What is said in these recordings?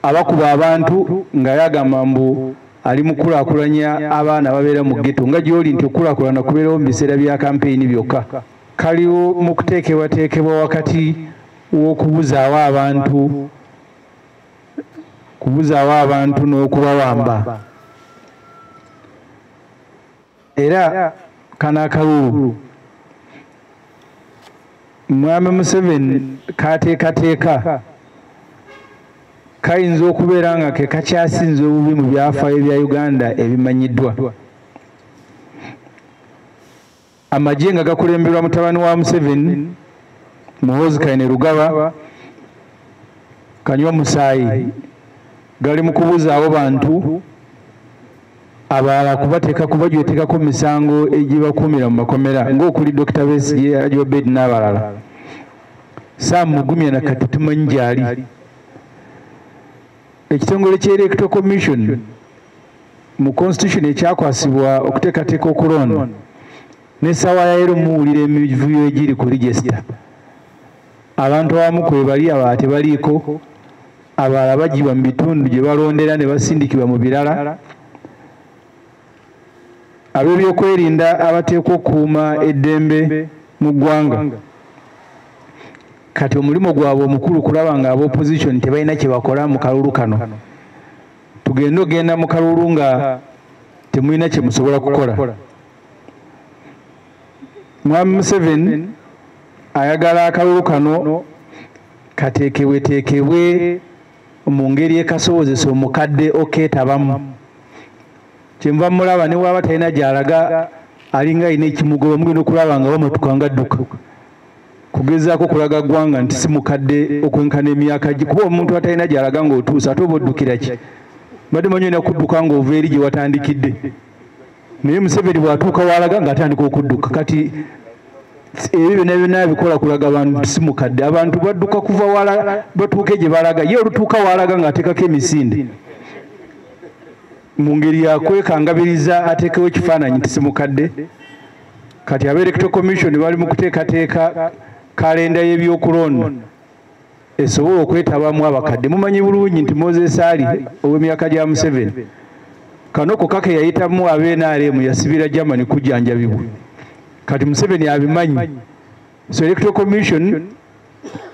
abakuba abantu nga yagamba mbu ali mukulakulanya abaana babeera mu ghetto nga gyoli nti okulakulana kubeerawo mu biseera bya kampeyini byokka. Kaliwo mu kuteekebwateekebwa wakati w'okubuzaawo abantu n'okubawamba. Era kano akalulu Mwami Museveni kateekateeka kayinza okubeera nga ke kakyasinze obubi mu byafaayo bya Uganda ebimanyiddwa. Amagye nga gakulemberwa mutabani wa Museveni Muhoozi Kainerugaba Kanywa Musaayi gali mu kubuzaawo bantu abalala kubateeka kubajwetekako misango egibakuumira mu makomera ng'okuli Dr. Besigye, Ajwa Bed n'abalala. Sam Mugumya na kati tumanyi gyali. Ekitongole ky'Electoral Commission mu constitution ekyakwasibwa okuteekateeka okulonda n'essaawa ya leero muwulira emivuyo egiri ku register. Abantu abamu kwe bali abalala tebaliiko, abalala bagibwa mu bitundu gye balondera ne basindikibwa mu birala. Ab'ebyokwerinda abateekwa okukuuma eddembe mu ggwanga kati omulimu gwabwe omukulu kulaba nga ab'opposition tebalina kye bakola mu kalulu kano. Tugenda ogenda mu kalulu nga temulina kye musobola kukola. Mwami Museveni ayagala akalulu kano kateekebweteekebwe mu ngeri ekasobozesa omukadde okeetabamu. Kyenva mulaba ne waba talina gy'alaga alinga alina ekimugoba mugenda okulaba nga bamotuka nga adduka kugezaako kulaga ggwanga nti si mukadde okwenkana emyaka gye, kuba omuntu atalina gy'alaga ng'otuusa ate oba oddukira ki? Mbadde manyi olina kudduka ng'ova eri gye watandikidde, naye Museveni bw'atuuka w'alaga ng'atandika okudduka. Kati ebyo byonna byonna bikola kulaga abantu si mukadde. Abantu badduka kuva wala batuuke gye balaga, ye olutuuka w'alaga ng'ateekako emisinde mu ngeri yakwekangabiriza ateekewo ekifaananyi nti si mukadde. Kati ab'Electoral Commission bali mu kuteekateeka kalenda y'ebyokulonda esobola okwetabamu abakadde. Mumanyi bulungi nti Moses Ali ow'emyaka gya Museveni kanoko kake yayitamu ab'NRM yasibira Germany kujjanjabibwa. Kati Museveni abimanyi, so Electoral Commission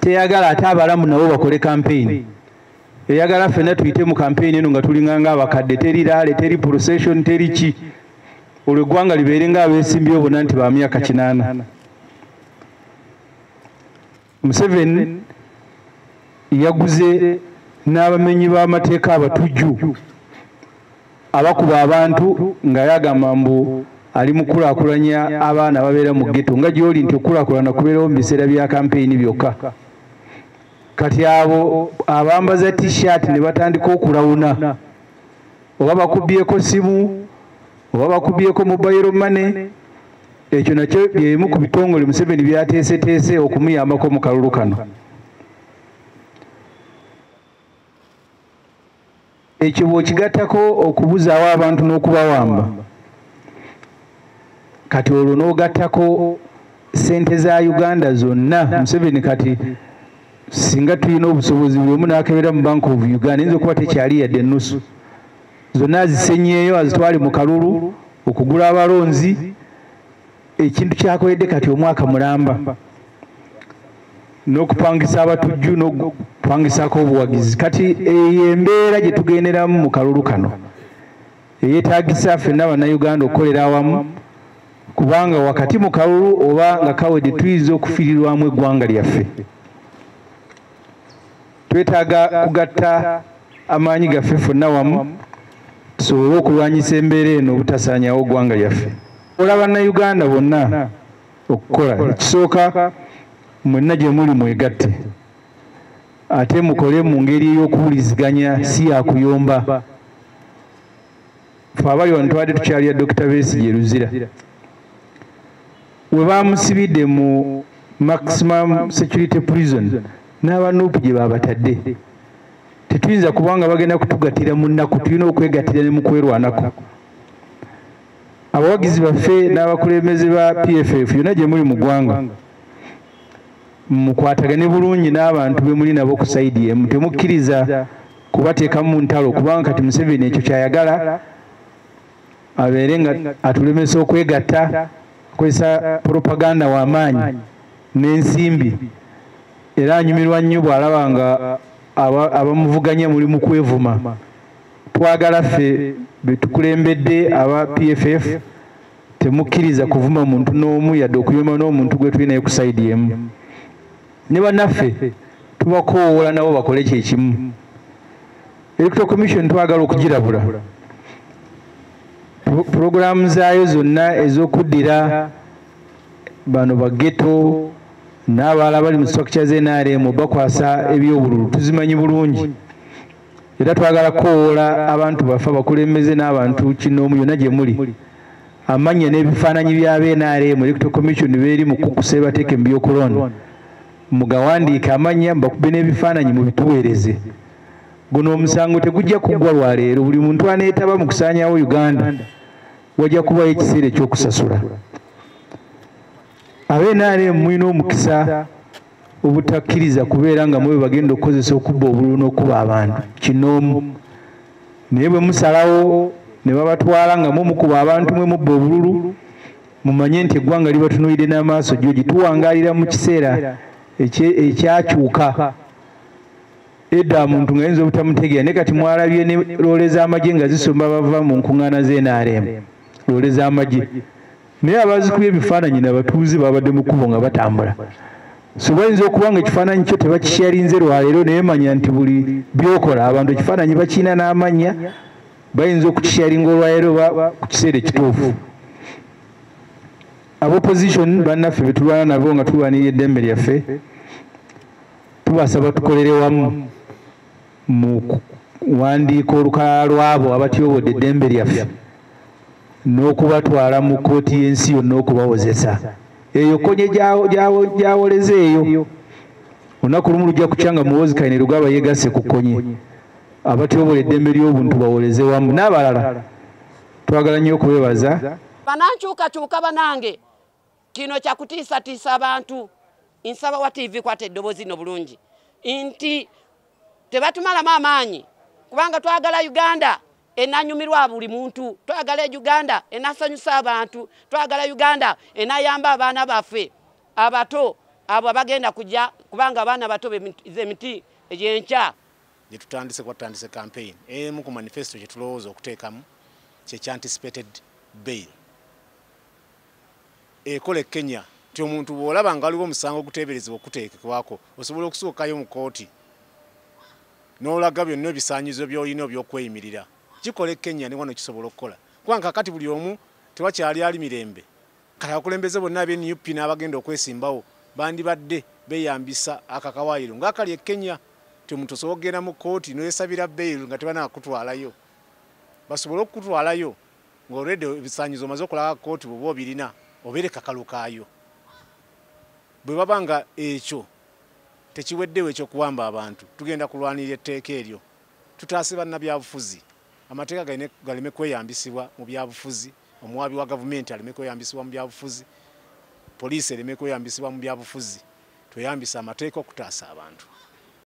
teyagala ate abalamu nabo bakole campaign. Eyagala ffenna tuyite mu campaign eno nga tulinganga abakadde, teri raale, teri procession, teri ki. Olwo eggwanga libeere nga abeesimbyewo bonna nti ba myaka 80. Museveni yaguze n'abamenyi b'amateeka abatujju abakuba abantu nga yagamba mbu ali mukulakulanya abaana babeera mu ghetto nga gyoli nti okulakulana kubeerawo mu biseera bya kampeyini byokka. Kati abo abambaza t-shirt ne batandika okulawuna, oba bakubyeko simu oba bakubyeko mobile money. Ekyo nakyo byemu ku bitongole Museveni byateeseteese okumuyambako mu kalulu kano. Ekyo bw'okigattako okubuzaawo abantu n'okubawamba, kati olwo n'ogattako ssente za Uganda zonna. Museveni kati singa tulina obusobozi buli omu n'akebera mu Bank of Uganda yinza okuba tekyali yadde ennusu, zonna azisenyeeyo azitwale mu kalulu okugula abalonzi. Ekintu kyakoledde kati omwaka mulamba n'okupangisa abatujju n'okupangisaako obuwagizi. Kati eyo embeera gye tugenderamu mu kalulu kano eyeetaagisa ffenna bannayuganda okukolera awamu, kubanga wakati mu kalulu oba nga kawedde tuyinza okufiirirwamu eggwanga lyaffe. Twetaaga kugatta amaanyi gaffe ffenna wamu tusobole okulwanyisa embeera eno obutasaanyawo eggwanga lyaffe. Olaba bannayuganda bonna okukola ekisooka, mwenna gye muli mwegatte, ate mukole mu ngeri ey'okuwuliziganya, si yakuyomba. Ffe abali wano tubadde tukyalya Dr. Besigye Luzira we baamusibidde mu maximum security prison n'abanuupu gye baabatadde. Tetuyinza kubanga bagenda kutugattira mu nnaku, tulina okwegattira ne mu kwerwanako. Abawagizi baffe n'abakulembeze ba PFF yonna gye muli mu ggwanga mukwatagane bulungi n'abantu be muli nabo ku sayidi emu. Temukkiriza kubateeka mu ntalo kubanga kati Museveni ekyo kyayagala abeere nga atulemesa okwegatta akozesa propaganda w'amaanyi n'ensimbi era anyumirwa nnyo bw'alaba nga abamuvuganya muli mu kwevuma. Twagala ffe betukulembedde aba PFF temukkiriza kuvuma muntu n'omu yadde okuyoma n'omuntu gwe tulinayo ku sayidi emu. Ne bannaffe tubakoowoola nabo bakole kyekimu. Electoral Commission twagala okugirabula. Puroguramu zaayo zonna ez'okuddira bano bageto n'abalala bali mu structure z'NRM bakwasa ebyobululu tuzimanyi bulungi. Era twagala kukoowoola abantu baffe abakulembeze n'abantu kinoomu yonna gye muli. Amannya n'ebifaananyi by'aba-NRM Electoral Commission beeri mu kukusa ebateeke mu byokulonda. Mugawandiike amanya mbakube n'ebifaananyi mu bituweereze. Guno omusango tegujja kuggwa lwaleero. Buli muntu aneetaba mu kusaanyawo Uganda wajja kubayo ekiseera ekyokusasula. Aba-NRM mulina omukisa obutakkiriza kubeera nga mwe bagenda okukozesa okubba obululu n'okuba abantu kinoomu. Naye bwe musalawo ne babatwala nga mukuba abantu mwe mubba obululu mumanye nti eggwanga libatunuulidde n'amaaso gyo gituwangaalira mu kiseera ekyakyuka. Edda muntu nga yinza obutamutegeera ne kati mwalabye ne loole z'amagye nga zisomba bava mu nkuŋŋaana z'NRM loole z'amagye. Naye abazikubye ebifaananyi n'abatuuze babadde mu kkubo nga batambula. So bayinza okuba nga ekifaananyi kyo tebakisharinze lwaleero naye manya nti buli byokola abantu ekifaananyi bakiina n'amannya bayinza okukisharinga olwaleero ku kiseera ekituufu. Ab'opposition bannaffe betulwana nabo nga tulwanirira eddembe lyaffe tubasaba tukolere wamu mu kuwandiika olukalala lwabo abatyobodde eddembe lyaffe n'okubatwala mu kkooti y'ensi yonna okubawozesa. Eyo konye gyawoleza eyo. Olunaku lumu lujja kukya nga Muhoozi Kainerugaba yeegasse ku konye. Abatyobola eddembe ly'obuntu bawoleze wamu n'abalala. Twagala nnyo okubeebaza. Banankyukakyuka banange kino kyakutiisatiisa abantu. Nsaba wa TV kwata eddoboozi no bulungi nti tebatumalamu amaanyi kubanga twagala Uganda enanyumirwa buli muntu. Twagala Uganda enasanyusa abantu. Twagala Uganda enayamba abaana baffe abato abo abagenda kujja kubanga abaana bato emiti egyenkya. Gye tutandise campaign emu ku manifesto gye tulowooza okuteekamu kye-anticipated bail. Ekola Kenya ti omuntu bw'olaba nga waliwo omusango oguteeberezebwa okuteekekwako osobola okusookayo mu kooti n'olaga byonna ebisaanyizo by'olina ebyokweyimirira. Kikole Kenya ne wano kisobola okukola kubanga kakati buli omu tewakyali ali mirembe. Kati abakulembeze bonna ab'NUP n'abagenda okwesimbawo bandibadde beeyambisa akakawaayiro ng'akali e Kenya ti omuntu osobola okugenda mu kooti n'oyesabira bail nga tebanakutwalayo. Basobola okukutwalayo ng'olwedde ebisaanyizo omaze okulaba kooti bw'oba obirina obeere kakalu kaayo. Bwe baba nga ekyo tekiweddewo ekyokuwamba abantu tugenda kulwanirira etteeka eryo. Tutaase bannabyabufuzi. Amateeka galeme kweyambisibwa mu byabufuzi. Omuwaabi wa gavumenti aleme kweyambisibwa mu byabufuzi. Poliisi ereme kweyambisibwa mu byabufuzi. Tweyambisa amateeka okutaasa abantu.